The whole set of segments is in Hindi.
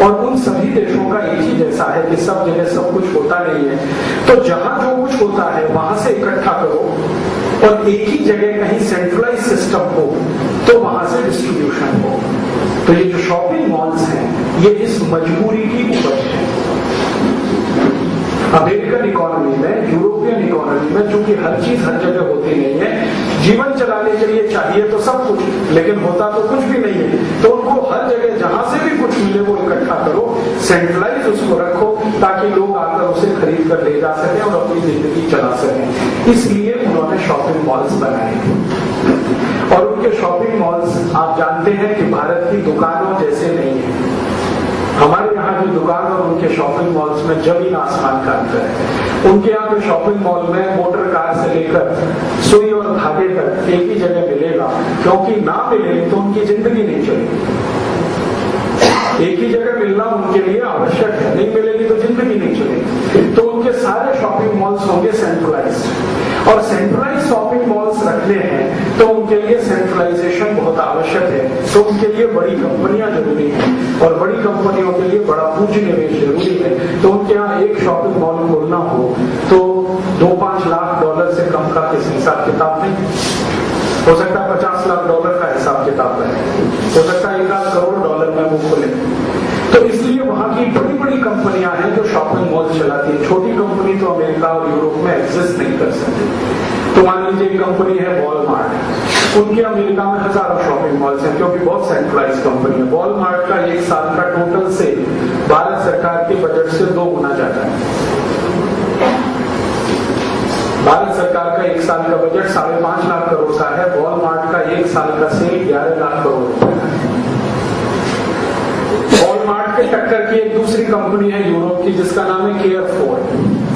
और उन सभी देशों का एक ही जैसा है कि सब जगह सब कुछ होता नहीं है। तो जहां जो कुछ होता है वहां से इकट्ठा करो और एक ही जगह कहीं सेंट्रलाइज सिस्टम हो तो वहां से डिस्ट्रीब्यूशन हो। तो ये जो शॉपिंग मॉल्स हैं ये इस मजबूरी की उपज है। अमेरिकन इकोनॉमी में, यूरोपियन इकोनॉमी में चूंकि हर चीज हर जगह होती नहीं है, जीवन चलाने के लिए चाहिए तो सब कुछ, लेकिन होता तो कुछ भी नहीं है। तो उनको हर जगह जहां से भी कुछ मिले वो इकट्ठा करो, सेंट्रलाइज उसको रखो ताकि लोग आकर उसे खरीद कर ले जा सकें और अपनी जिंदगी चला सकें। इसलिए उन्होंने शॉपिंग मॉल्स बनाए। और उनके शॉपिंग मॉल्स आप जानते हैं कि भारत की दुकानों जैसे नहीं है। हमारे यहाँ की दुकान और उनके शॉपिंग मॉल्स में जमीन आसमान का अंतर है। उनके यहाँ के शॉपिंग मॉल में मोटर कार से लेकर सुई और धागे तक एक ही जगह मिलेगा, क्योंकि ना मिले तो उनकी जिंदगी नहीं चलेगी। एक ही जगह मिलना उनके लिए आवश्यक है, नहीं मिलेगी तो जिंदगी नहीं चलेगी। तो उनके सारे शॉपिंग मॉल्स होंगे सेंट्रलाइज्ड, और सेंट्रलाइज्ड शॉपिंग मॉल्स रखने हैं तो उनके लिए सेंट्रलाइजेशन बहुत आवश्यक है। तो उनके लिए बड़ी कंपनियां जरूरी हैं और बड़ी कंपनियों के लिए बड़ा पूंजी निवेश जरूरी है। तो उनके यहाँ एक शॉपिंग मॉल खोलना हो तो 2-5 लाख डॉलर से कम का किस हिसाब किताब नहीं हो सकता। 50 लाख डॉलर का हिसाब किताब है, हो सकता है 1 लाख करोड़ डॉलर में वो खोले। तो इसलिए वहां की बड़ी बड़ी कंपनियां हैं जो शॉपिंग मॉल चलाती है। छोटी कंपनी तो अमेरिका और यूरोप में एग्जिस्ट नहीं कर सकती। तो मान लीजिए एक कंपनी है वॉलमार्ट, उनके अमेरिका में हजारों शॉपिंग मॉल्स हैं क्योंकि बहुत सेंट्रलाइज कंपनी है। वॉलमार्ट का एक साल का टोटल से भारत सरकार के बजट से 2 गुना ज्यादा है। भारत सरकार का एक साल का बजट 5.5 लाख करोड़ का है, वॉलमार्ट का एक साल का सेल 11 लाख करोड़ रुपए का है। वॉलमार्ट के टक्कर की एक दूसरी कंपनी है यूरोप की जिसका नाम है केयरफोर,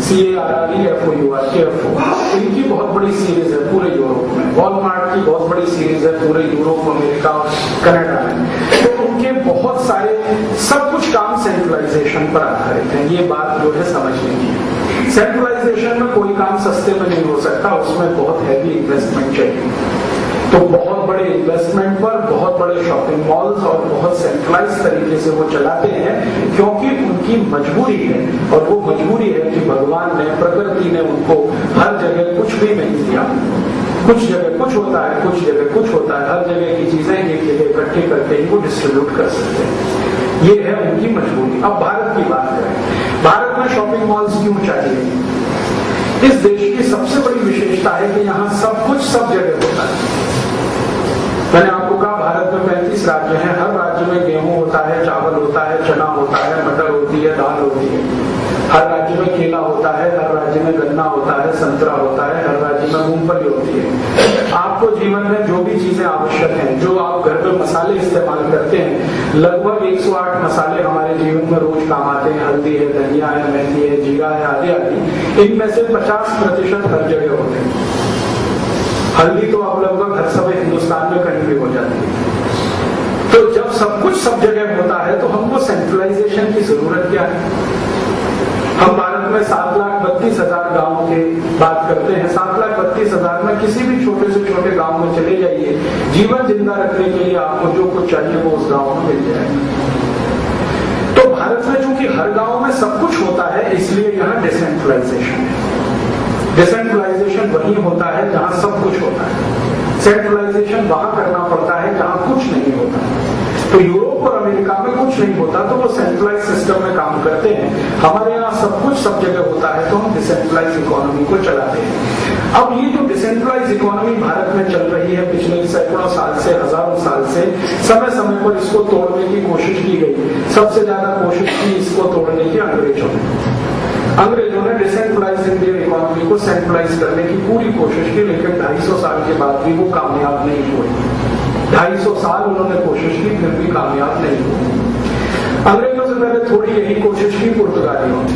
CAREFOUR, केयरफोर। इनकी बहुत बड़ी सीरीज है पूरे यूरोप में। वॉलमार्ट की बहुत बड़ी सीरीज है पूरे यूरोप, अमेरिका और कनाडा में। तो उनके बहुत सारे सब कुछ काम सेंट्रलाइजेशन पर आधारित है। ये बात जो है समझने की है। सेंट्रलाइजेशन में कोई काम सस्ते में नहीं हो सकता, उसमें बहुत हैवी इन्वेस्टमेंट चाहिए। तो बहुत बड़े इन्वेस्टमेंट पर बहुत बड़े शॉपिंग मॉल्स और बहुत सेंट्रलाइज तरीके से वो चलाते हैं क्योंकि उनकी मजबूरी है। और वो मजबूरी है कि भगवान ने, प्रकृति ने उनको हर जगह कुछ भी नहीं दिया। कुछ जगह कुछ होता है, कुछ जगह कुछ होता है। हर जगह की चीजें एक जगह इकट्ठी करके ही वो डिस्ट्रीब्यूट कर सकते हैं। ये है उनकी मजबूरी। अब भारत की बात करें, भारत में शॉपिंग मॉल्स क्यों चाहिए? इस देश की सबसे बड़ी विशेषता है कि यहाँ सब कुछ सब जगह होता है। मैंने आपको कहा भारत में 35 राज्य हैं, हर राज्य में गेहूं होता है, चावल होता है, चना होता है, मटर होती है, दाल होती है। हर राज्य में केला होता है, हर राज्य में गन्ना होता है, संतरा होता है, हर राज्य में मूंगफली होती है। आपको जीवन में जो भी चीजें आवश्यक हैं, जो आप घर में मसाले इस्तेमाल करते हैं, लगभग 108 मसाले हमारे जीवन में रोज काम आते हैं। हल्दी है, धनिया है, मेथी है, जीरा है, आदि आदि। इनमें से 50% हर जगह होते हैं। हल्दी तो अब लगभग हर समय हिंदुस्तान में कहीं भी हो जाती है। तो जब सब कुछ सब जगह होता है तो हमको सेंट्रलाइजेशन की जरूरत क्या है? हम भारत में 7,32,000 गांवों की बात करते हैं। 7,32,000 में किसी भी छोटे से छोटे गांव में चले जाइए, जीवन जिंदा रखने के लिए आपको जो कुछ चाहिए वो उस गांव में मिल जाएगा। तो भारत में चूंकि हर गांव में सब कुछ होता है, इसलिए यहाँ डिसेंट्रलाइजेशन है। डिसेंट्रलाइजेशन वही होता है जहां सब कुछ होता है। सेंट्रलाइजेशन वहां करना पड़ता है जहां कुछ नहीं होता। तो यूरोप और अमेरिका में कुछ नहीं होता तो वो सेंट्रलाइज सिस्टम में काम करते हैं। हमारे यहाँ सब कुछ सब जगह होता है तो हम डिसेंट्रलाइज इकोनॉमी को चलाते हैं। अब ये जो डिसेंट्रलाइज इकोनॉमी भारत में चल रही है पिछले सैकड़ों साल से, हजारों साल से, समय समय पर इसको तोड़ने की कोशिश की गई। सबसे ज्यादा कोशिश की इसको तोड़ने की अंग्रेजों ने। अंग्रेजों ने डिसेंट्रलाइज इंडियन इकोनॉमी को सेंट्रलाइज करने की पूरी कोशिश की, लेकिन 250 साल के बाद भी वो कामयाब नहीं हुए। 250 साल उन्होंने कोशिश की, फिर भी कामयाब नहीं हुए। अंग्रेजों से पहले थोड़ी यही कोशिश की पुर्तगालियों ने,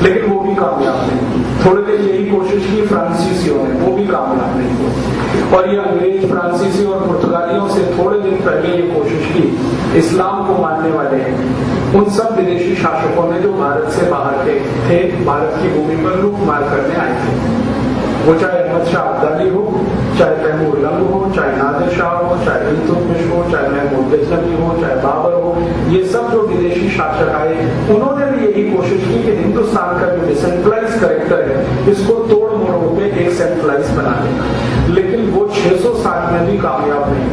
लेकिन वो भी कामयाब नहीं। थोड़ी देर यही कोशिश की फ्रांसीसियों ने, वो भी कामयाब नहीं हुए। और ये अंग्रेज, फ्रांसीसी और पुर्तगालियों से थोड़े दिन पहले ये कोशिश की इस्लाम को मानने वाले हैं उन सब विदेशी शासकों ने जो भारत से बाहर के थे, भारत की भूमि पर लूट मार करने आए थे। वो चाहे अहमद शाह अब्दाली हो, चाहे तैमूर लंग हो, चाहे नादिर शाह हो, चाहे इल्तुतमिश हो, चाहे महमूद गजनवी हो, चाहे बाबर हो, ये सब जो विदेशी शासक आए उन्होंने भी यही कोशिश की कि हिंदुस्तान का जो डिसेंट्रलाइज करेक्टर है इसको तोड़ मोड़ के एक सेंट्रलाइज बना देगा, लेकिन वो 600 साल में भी कामयाब नहीं।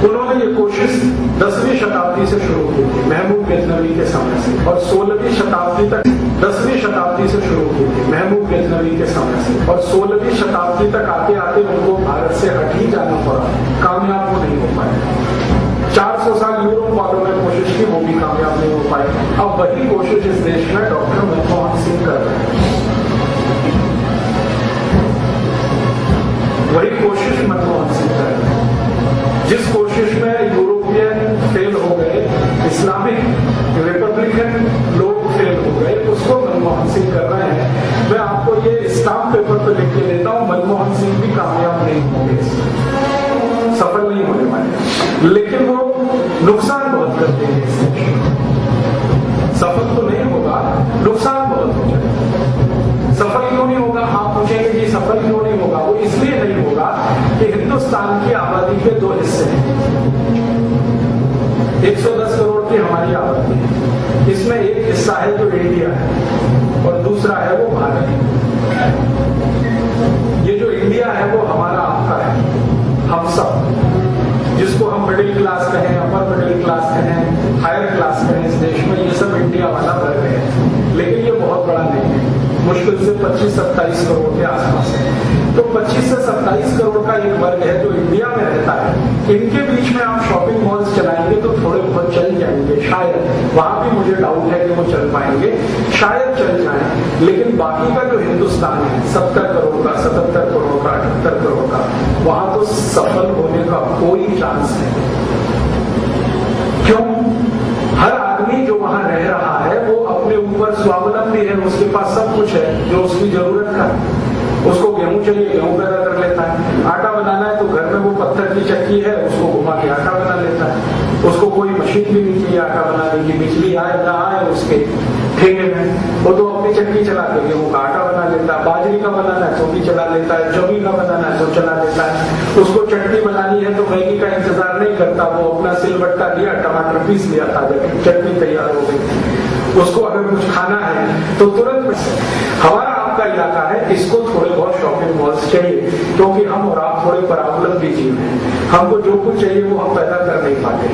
उन्होंने ये कोशिश 10वीं शताब्दी से शुरू की थी, महमूद गजनवी के समय से, और 16वीं शताब्दी तक 10वीं शताब्दी से शुरू की थी, महमूद गजनवी के समय से, और 16वीं शताब्दी तक आते आते उनको भारत से हट ही जाना पड़ा, कामयाब वो नहीं हो पाए। 400 साल यूरोप वालों ने कोशिश की, वो भी कामयाब नहीं हो पाए। अब वही कोशिश इस देश में डॉक्टर मनमोहन सिंह कर रहे हैं, वही कोशिश मनमोहन सिंह कर रहे हैं। जिस कोशिश में यूरोपियन फेल हो गए, इस्लामिक रिपब्लिकन लोग फेल हो गए, उसको मनमोहन सिंह कर रहे हैं। मैं आपको ये स्टाम्प पेपर पर लिख के देता हूं, मनमोहन सिंह भी कामयाब नहीं होंगे, सफल नहीं होने वाले, लेकिन वो नुकसान बहुत कर देंगे इस देश में। सफल तो नहीं होगा, नुकसान बहुत हो जाएगा। सफल क्यों नहीं होगा? आप पूछेंगे कि सफल क्यों नहीं होगा? वो इसलिए नहीं होगा कि हिंदुस्तान की आबादी के दो हिस्से हैं। 110 करोड़ की हमारी आबादी है, इसमें एक हिस्सा है जो इंडिया है और दूसरा है वो भारत। ये जो इंडिया है वो हमारा आपका है, हम सब, जिसको हम मिडिल क्लास कहें, अपर मिडिल क्लास कहें, हायर क्लास कहें, इस देश में ये सब इंडिया वाला वर्ग है, लेकिन ये बहुत बड़ा नहीं है, मुश्किल से 25-27 करोड़ के आसपास है। तो 25 से 27 करोड़ का एक वर्ग है जो इंडिया में रहता है। इनके बीच में आप शॉपिंग मॉल्स चलाएंगे तो थोड़े बहुत चल जाएंगे, शायद, वहां भी मुझे डाउट है कि वो चल पाएंगे, शायद चल जाएं, लेकिन बाकी का जो हिंदुस्तान है 70 करोड़ का, 77 करोड़ का, 78 करोड़ का, वहां तो सफल होने का कोई चांस नहीं। क्यों? हर आदमी जो वहां रह रहा है वो अपने ऊपर स्वावलंबी है, उसके पास सब कुछ है जो उसकी जरूरत का है। उसको गेहूं चाहिए, गेहूं पैदा कर लेता है, आटा बनाना है तो घर में वो पत्थर की चक्की है, उसको घुमा के आटा बना लेता है। उसको कोई मशीन भी नहीं चाहिए आटा बनाने की, बिजली आए ना आए उसके ठेके में, वो तो अपनी चक्की चला के गेहूं का आटा बना लेता है। बाजरी का बनाना है तो भी चला लेता है, जवी का बनाना है तो चला लेता है। उसको चटनी बनानी है तो मैगी का इंतजार नहीं करता, वो अपना सिलबट्टा लिया, टमाटर पीस लिया, ताजा चटनी तैयार हो गई। उसको अगर कुछ खाना है तो तुरंत। हमारा आपका इलाका है, इसको थोड़े बहुत शॉपिंग मॉल्स चाहिए, क्योंकि हम और आप थोड़े परावलंबी जीव हैं। हमको जो कुछ चाहिए वो हम पैदा कर नहीं पाते।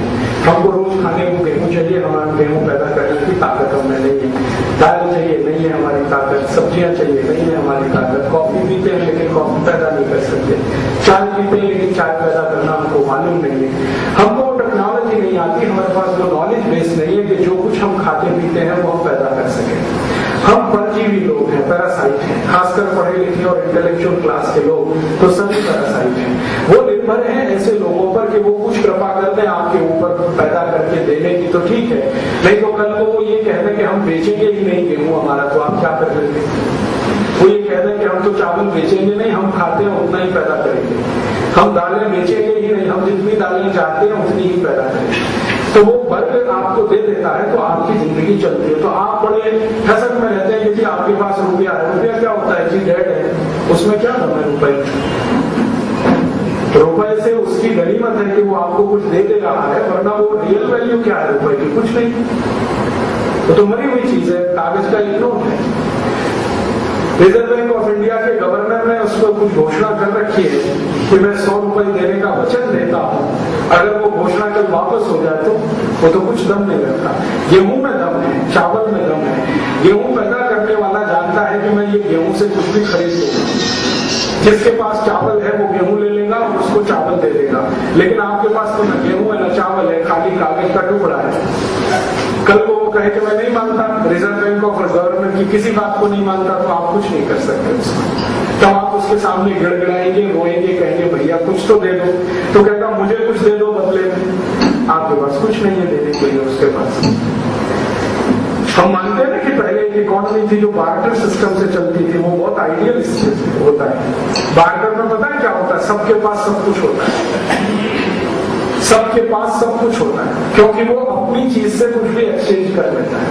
हमको रोज खाने को गेहूं चाहिए, हमारा गेहूं पैदा करने की ताकत हमें नहीं है। दाल चाहिए, नहीं है हमारी ताकत। सब्जियां चाहिए, नहीं है हमारी ताकत। कॉफी पीते हैं लेकिन कॉफी पैदा नहीं कर सकते। चाय पीते हैं लेकिन चाय पैदा करना हमको मालूम नहीं है। हमको टेक्नोलॉजी नहीं आती, हमारे पास वो नॉलेज बेस नहीं है कि जो कुछ हम खाते पीते हैं वो हम पैदा कर सकें। हम परजीवी लोग हैं, पैरासाइट हैं, खासकर पढ़े लिखे और इंटेलेक्चुअल क्लास के लोग तो सभी पैरासाइट हैं। वो निर्भर हैं ऐसे लोगों पर कि वो कुछ कृपा कर दें आपके ऊपर पैदा करके देने की, तो ठीक है, नहीं तो कल को वो ये कह दें कि हम बेचेंगे ही नहीं गेहूं हमारा, तो आप क्या कर लेंगे? वो ये कह दें कि हम तो चावल बेचेंगे नहीं, हम खाते हैं उतना ही पैदा करेंगे, हम दालें बेचेंगे ही नहीं, हम जितनी दालें चाहते हैं उतनी ही पैदा करेंगे। तो वो वर्ग आपको दे देता है तो आपकी जिंदगी चलती है। तो आप बड़े ठसक में रहते हैं कि जी आपके पास रुपया है। रुपया क्या होता है? जी डेट है, उसमें क्या दम है रुपए? रुपए से उसकी गनीमत है कि वो आपको कुछ दे दे रहा है, वरना वो रियल वैल्यू क्या है रुपए की? कुछ नहीं, तो मरी हुई चीज है, कागज का एक नोट है। रिजर्व बैंक ऑफ इंडिया के गवर्नर ने उसको कुछ घोषणा कर रखी है कि मैं 100 रुपए देने का वचन देता हूं, अगर वो घोषणा कल वापस हो जाए तो वो तो कुछ दम नहीं रखता। गेहूं में दम है, चावल में दम है। गेहूं पैदा करने वाला जानता है कि मैं ये गेहूं से कुछ भी खरीद लूंगा। जिसके पास चावल है वो गेहूं ले लेगा और उसको चावल दे देगा, लेकिन आपके पास तो न गेहूं है न चावल है, खाली कागज का टुकड़ा है। कल को वो कहे कि मैं नहीं मानता, रिजर्व बैंक ऑफ गवर्नमेंट की किसी बात को नहीं मानता, तो आप कुछ नहीं कर सकते उसमें। तब आप उसके सामने गिड़गिड़ाएंगे, रोएंगे, कहेंगे भैया कुछ तो दे दो, तो कहता मुझे कुछ दे दो बदले में। आपके पास कुछ नहीं है देने के लिए उसके पास। हम मानते हैं ना कि पहले एक इकोनॉमी थी जो बार्टर सिस्टम से चलती थी, वो बहुत आइडियल होता है। बार्टर में पता है क्या होता है? सबके पास सब कुछ होता है, सबके पास सब कुछ होता है, क्योंकि वो अपनी चीज से कुछ भी एक्सचेंज कर लेता है।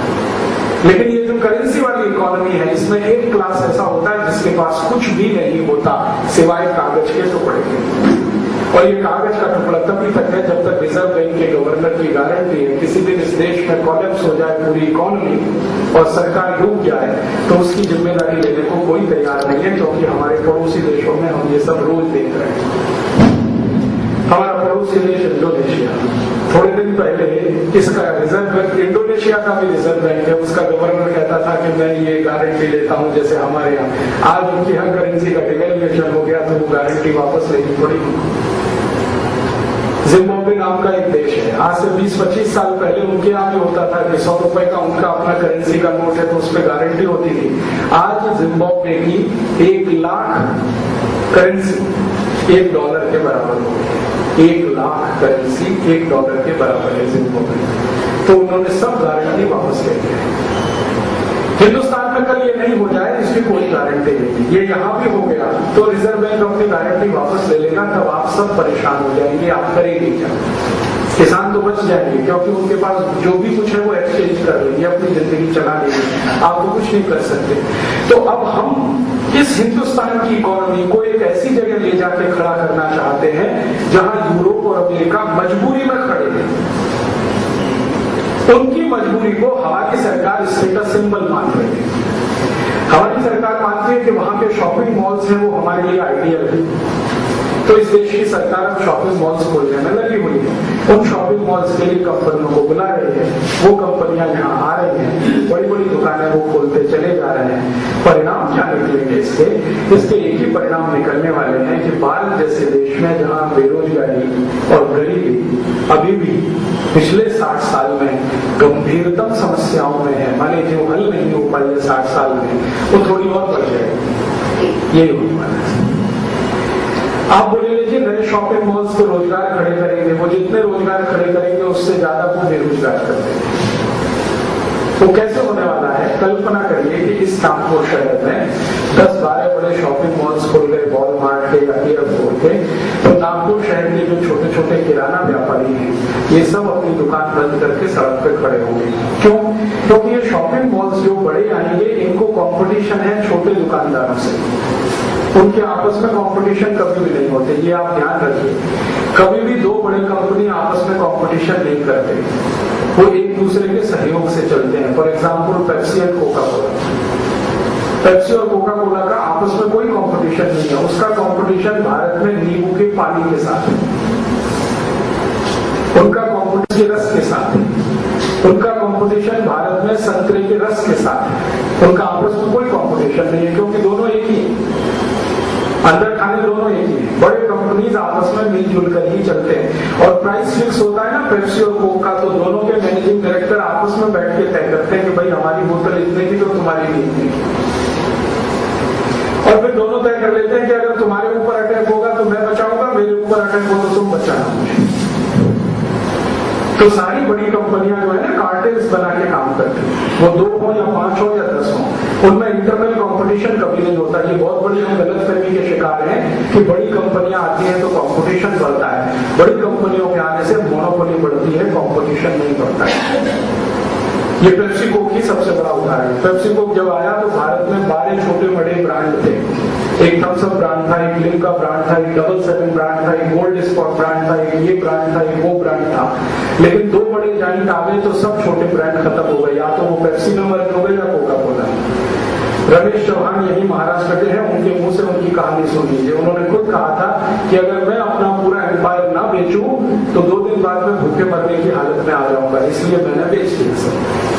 लेकिन ये जो करेंसी वाली इकोनॉमी इकोनॉमी है, इसमें एक क्लास ऐसा होता है जिसके पास कुछ भी नहीं होता सिवाय कागज के टुकड़े के। और ये कागज का टुकड़ा तभी तक है जब तक रिजर्व बैंक के गवर्नर की गारंटी है। किसी दिन इस देश में कोलैप्स हो जाए पूरी इकोनॉमी और सरकार डूब जाए तो उसकी जिम्मेदारी लेने को कोई तैयार नहीं है, क्योंकि हमारे पड़ोसी देशों में हम ये सब रोज देख रहे हैं। हमारा पड़ोसी देश इंडोनेशिया, थोड़े दिन पहले इसका रिजर्व बैंक, इंडोनेशिया का भी रिजर्व बैंक है, उसका गवर्नर कहता था कि मैं ये गारंटी लेता हूं जैसे हमारे यहाँ। आज उनकी हर करेंसी का डिवेल्युएशन हो गया तो वो गारंटी वापस लेनी पड़ी। जिम्बाब्वे नाम का एक देश है, आज से 20-25 साल पहले उनके यहाँ भी होता था कि 100 रुपए का उनका अपना करेंसी का नोट है तो उस पर गारंटी होती थी। आज जिम्बाब्वे की 1 लाख करेंसी $1 के बराबर हो गई। 1 लाख करेंसी $1 के बराबर है जिम्बाब्वे। तो उन्होंने सब गारंटी वापस ले ली। हिंदुस्तान में कल ये नहीं हो जाए इसकी कोई गारंटी नहीं। ये यहाँ भी हो गया तो रिजर्व बैंक अपनी गारंटी वापस ले लेगा, तब आप सब परेशान हो जाएंगे। आप करेंगे क्या? किसान तो बच जाएंगे क्योंकि उनके पास जो भी कुछ है वो एक्सचेंज कर लेंगे, अपनी जिंदगी चला लेंगे, आप तो कुछ नहीं कर सकते। तो अब हम इस हिंदुस्तान की इकोनॉमी को एक ऐसी जगह ले जाके खड़ा करना चाहते हैं जहां यूरोप और अमेरिका मजबूरी में खड़े हैं। उनकी मजबूरी को हमारी सरकार स्टेटस सिंबल मान रही है। हमारी सरकार मानती है कि वहां के शॉपिंग मॉल्स हैं वो हमारे लिए आइडियल है। तो इस देश की सरकार अब शॉपिंग मॉल्स खोलने में लगी हुई है। उन शॉपिंग मॉल्स के लिए कंपनियों को बुला रही है, वो कंपनियां यहाँ आ रही हैं, बड़ी बड़ी दुकानें वो खोलते चले जा रहे हैं। परिणाम क्या निकलेंगे इसके एक ही परिणाम निकलने वाले हैं कि भारत जैसे देश में जहाँ बेरोजगारी और गरीबी अभी भी पिछले 60 साल में गंभीरतम समस्याओं में है, माने जो हल नहीं हो पाई है 60 साल में, वो थोड़ी और बढ़ जाएगी। यही होने वाला है। आप बोले लीजिए नए शॉपिंग मॉल्स तो रोजगार खड़े करेंगे, वो जितने रोजगार खड़े करेंगे उससे ज्यादा वो बेरोजगार कर देंगे। तो कैसे होने वाला है? कल्पना करिए कि इस नागपुर शहर में 10-12 बड़े शॉपिंग मॉल्स खुल गए, वॉलमार्ट के या एयरपोर्ट के, तो नागपुर शहर के जो छोटे छोटे किराना व्यापारी हैं ये सब अपनी दुकान बंद करके सड़क पे खड़े होंगे। क्यों? क्योंकि ये शॉपिंग मॉल्स जो बड़े आएंगे इनको कॉम्पिटिशन है छोटे दुकानदारों से। उनके आपस में कंपटीशन कभी भी नहीं होते, ये आप ध्यान रखिए। कभी भी दो बड़े कंपनी आपस में कंपटीशन नहीं करते, वो एक दूसरे के सहयोग से चलते हैं। For example Pepsi and Coca Cola, Pepsi और कोका कोला का आपस में कोई कंपटीशन नहीं है। उसका कंपटीशन भारत में नींबू के पानी के साथ है, उनका कंपटीशन रस के साथ है, उनका कंपटीशन भारत में संतरे के रस के साथ है। उनका आपस में कोई कंपटीशन नहीं है क्योंकि दोनों एक ही है, अंदर खाने दोनों एक ही है। बड़े कंपनीज आपस में मिलजुल कर ही चलते हैं और प्राइस फिक्स होता है ना पेप्सी और कोक का, तो दोनों के मैनेजिंग डायरेक्टर आपस में बैठ के तय करते हैं कि भाई हमारी बोतल इतने की तो तुम्हारी भी इतनी, और फिर दोनों तय कर लेते हैं कि अगर तुम्हारे ऊपर अटैक होगा तो मैं बचाऊंगा, मेरे ऊपर अटैक होगा तो तुम बचाना मुझे। तो सारी बड़ी कंपनियां जो है ना कार्टेल्स बना के काम करती हैं, वो 2 हो या 5 हो या 10 हो, उनमें इंटरनल कंपटीशन कभी नहीं होता। ये बहुत बड़ी हम गलतफहमी के शिकार हैं कि बड़ी कंपनियां आती हैं तो कंपटीशन बढ़ता है। बड़ी कंपनियों के आने से मोनोपोली बढ़ती है, कंपटीशन नहीं बढ़ता है। ये पेप्सी कोक ही सबसे बड़ा उदाहरण है। पेप्सी कोक जब आया तो भारत में 12 छोटे बड़े ब्रांड थे। एक थम्स अप ब्रांड था, एक लिम्का ब्रांड था, एक डबल 7 ब्रांड था, एक गोल्ड स्पॉट ब्रांड था, एक ये ब्रांड था, एक वो ब्रांड था। लेकिन 2 बड़े जाइंट आ गए तो सब छोटे ब्रांड खत्म हो गए, या तो वो पेप्सी में मर्ज हो गए या कोका कोला। रमेश चौहान यही महाराष्ट्र के हैं, उनके मुंह से उनकी कहानी सुन लीजिए। उन्होंने खुद कहा था कि अगर मैं अपना पूरा एम्पायर ना बेचूं तो 2 दिन बाद में भूखे मरने की हालत में आ जाऊंगा, इसलिए मैंने बेच दिया।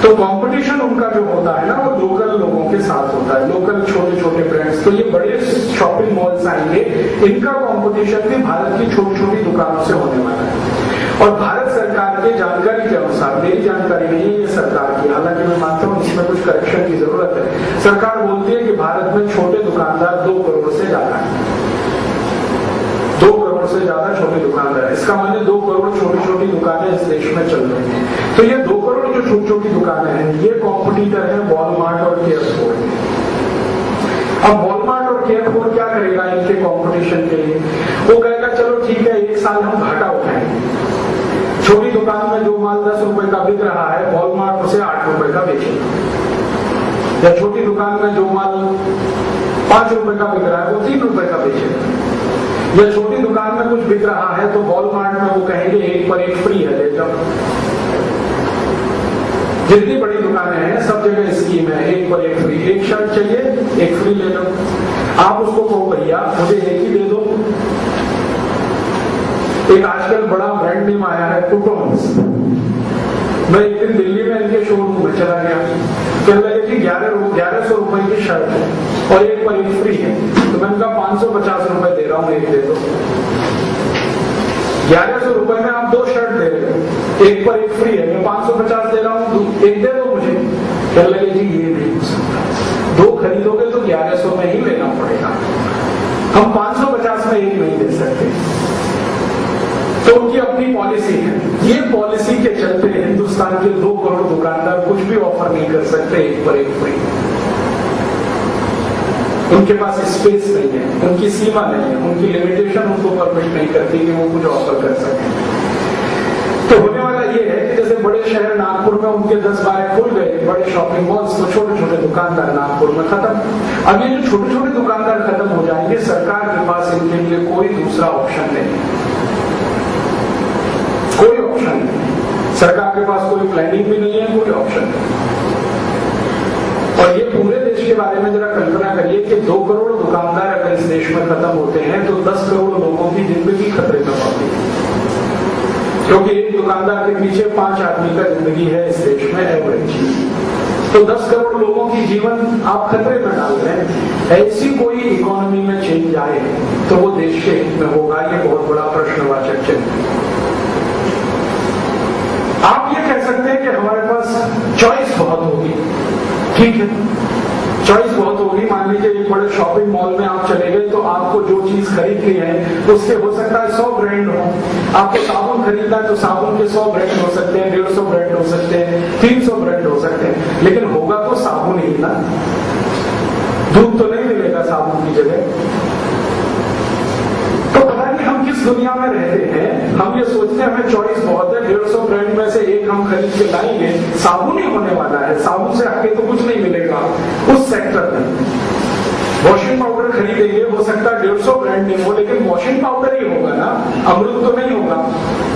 तो कंपटीशन उनका जो होता है ना वो लोकल लोगों के साथ होता है, लोकल छोटे छोटे ब्रांड्स। तो ये बड़े शॉपिंग मॉल्स आएंगे, इनका कंपटीशन भी भारत की छोटी छोटी दुकानों से होने वाला है। और भारत सरकार के जानकारी के अनुसार, मेरी जानकारी नहीं है ये सरकार की, हालांकि मैं मानता हूँ इसमें कुछ करेक्शन की जरूरत है। सरकार बोलती है कि भारत में छोटे दुकानदार 2 करोड़ से ज्यादा है, 2 करोड़ से ज्यादा छोटे दुकानदार। इसका मतलब 2 करोड़ छोटी छोटी दुकानें इस देश में चल रही हैं। तो ये 2 करोड़ जो छोटी छोटी दुकानें हैं ये कॉम्पिटिटर है वॉलमार्ट और केयरफोर। अब वॉलमार्ट और केयरफोर क्या करेगा इनके कॉम्पिटिशन के लिए? वो कहेगा चलो ठीक है 1 साल हम घाटा उठाएंगे, छोटी दुकान में जो माल 10 रुपए का बिक रहा है वॉलमार्ट उसे 8 रुपए का बेचेगा। या छोटी दुकान में जो माल 5 रुपए का बिक रहा है वो 3 रुपए का बेचेगा। या छोटी दुकान में कुछ बिक रहा है तो वॉलमार्ट में वो कहेंगे 1 पर 1 फ्री है, ले जाओ। जितनी बड़ी दुकानें हैं सब जगह स्कीम है 1 पर 1 फ्री। एक शर्ट चाहिए 1 फ्री ले लो। आप उसको कहो भैया मुझे 1 ही दे दो। एक आजकल बड़ा ब्रांड नेम आया है टूटोन्स। मैं एक दिन दिल्ली में इनके शोरूम में चला गया, कहने लगे कि 1100 रुपए की शर्ट है और 1 पर 1 फ्री है। तो मैंने कहा 550 रुपए दे रहा हूँ, 1 दे दो। 1100 रुपए में आप 2 शर्ट दे रहे हो, 1 पर 1 फ्री है, मैं 550 दे रहा हूँ, 1 दे दो मुझे। कहने लगे जी ये नहीं हो सकता, 2 खरीदोगे तो 1100 में ही लेना पड़ेगा, हम 550 में 1 नहीं दे सकते। तो उनकी अपनी पॉलिसी है। ये पॉलिसी के चलते हिंदुस्तान के 2 करोड़ दुकानदार कुछ भी ऑफर नहीं कर सकते 1 पर 1 फ्री। उनके पास स्पेस नहीं है, उनकी सीमा नहीं है, उनकी लिमिटेशन उनको परमिट नहीं करती कि वो कुछ ऑफर कर सकें। तो होने वाला ये है कि जैसे बड़े शहर नागपुर में उनके 10-12 खुल गए बड़े शॉपिंग मॉल्स, तो छोटे छोटे दुकानदार नागपुर में खत्म। अब ये जो छोटे छोटे दुकानदार खत्म हो जाएंगे, सरकार के पास इनके लिए कोई दूसरा ऑप्शन नहीं, कोई ऑप्शन नहीं। सरकार के पास कोई प्लानिंग भी नहीं है, कोई ऑप्शन नहीं। और ये पूरे देश के बारे में जरा कल्पना करिए कि 2 करोड़ दुकानदार अगर इस देश में खत्म होते हैं तो 10 करोड़ लोगों की जिंदगी खतरे में पड़ती है, क्योंकि एक दुकानदार के पीछे 5 आदमी का जिंदगी है इस देश में एवरेज। तो 10 करोड़ लोगों की जीवन आप खतरे में डाल रहे हैं। ऐसी कोई इकोनॉमी में चेंज आए तो वो देश के हित में होगा, ये बहुत बड़ा प्रश्नवाचक चिन्ह। आप ये कह सकते हैं कि हमारे पास चॉइस बहुत होगी, ठीक है, चॉइस बहुत होगी। मान लीजिए एक बड़े शॉपिंग मॉल में आप चले गए तो आपको जो चीज खरीदनी है उसके हो सकता है 100 ब्रांड हो। आपको साबुन खरीदना है तो साबुन के 100 ब्रांड हो सकते हैं, 150 ब्रांड हो सकते हैं, 300 ब्रांड हो सकते हैं, लेकिन होगा तो साबुन ही ना। दूध तो नहीं मिलेगा साबुन की जगह। तो पता नहीं हम किस दुनिया में रहते हैं। हम ये सोचते हैं हमें चॉइस बहुत है, 150 ब्रांड में से एक हम खरीद के लाएंगे, साबुन ही होने वाला है, साबुन से आगे तो कुछ नहीं मिलेगा उस सेक्टर में। वॉशिंग पाउडर खरीदेंगे, हो सकता है 150 ब्रांड नेम हो, लेकिन वॉशिंग पाउडर ही होगा ना, अमृत तो नहीं होगा,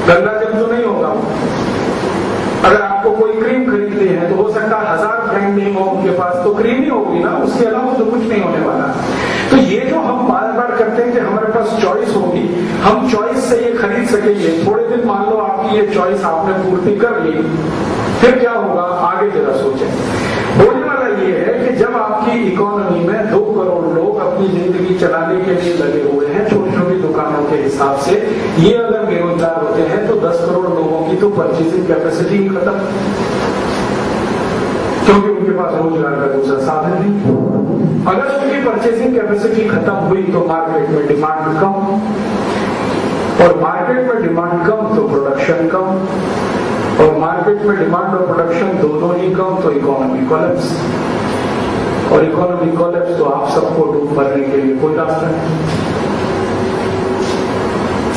गंगा जल तो नहीं होगा। अगर आपको कोई क्रीम खरीदनी है तो हो सकता है 1000 ब्रांड नेम हो उनके पास, तो क्रीम ही होगी ना, उसके अलावा तो कुछ नहीं होने वाला। तो ये जो हम बार बार करते हैं कि हमारे पास चॉइस होगी, हम चॉइस से ये खरीद सकेंगे, थोड़े दिन मान लो आपकी ये चॉइस आपने पूर्ति कर ली, फिर क्या होगा आगे जरा सोचें। होने वाला ये है कि जब आपकी इकोनॉमी में 2 करोड़ लोग अपनी जिंदगी चलाने के लिए लगे हुए हैं छोटी छोटी दुकानों के हिसाब से, ये अगर बेरोजगार होते हैं तो 10 करोड़ लोगों की तो परचेसिंग कैपेसिटी ही खत्म, क्योंकि उनके पास रोजगार का दूसरा साधन नहीं। अगर उनकी परचेसिंग कैपेसिटी खत्म हुई तो मार्केट में डिमांड कम, और मार्केट में डिमांड कम तो प्रोडक्शन कम, और मार्केट में डिमांड और प्रोडक्शन दोनों ही कम तो इकोनॉमी कोलैप्स, और इकोनॉमी कोलैप्स तो आप सबको डूब मरने के लिए कोई रास्ता नहीं।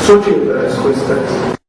सोचिए जरा इसको इस तरह से।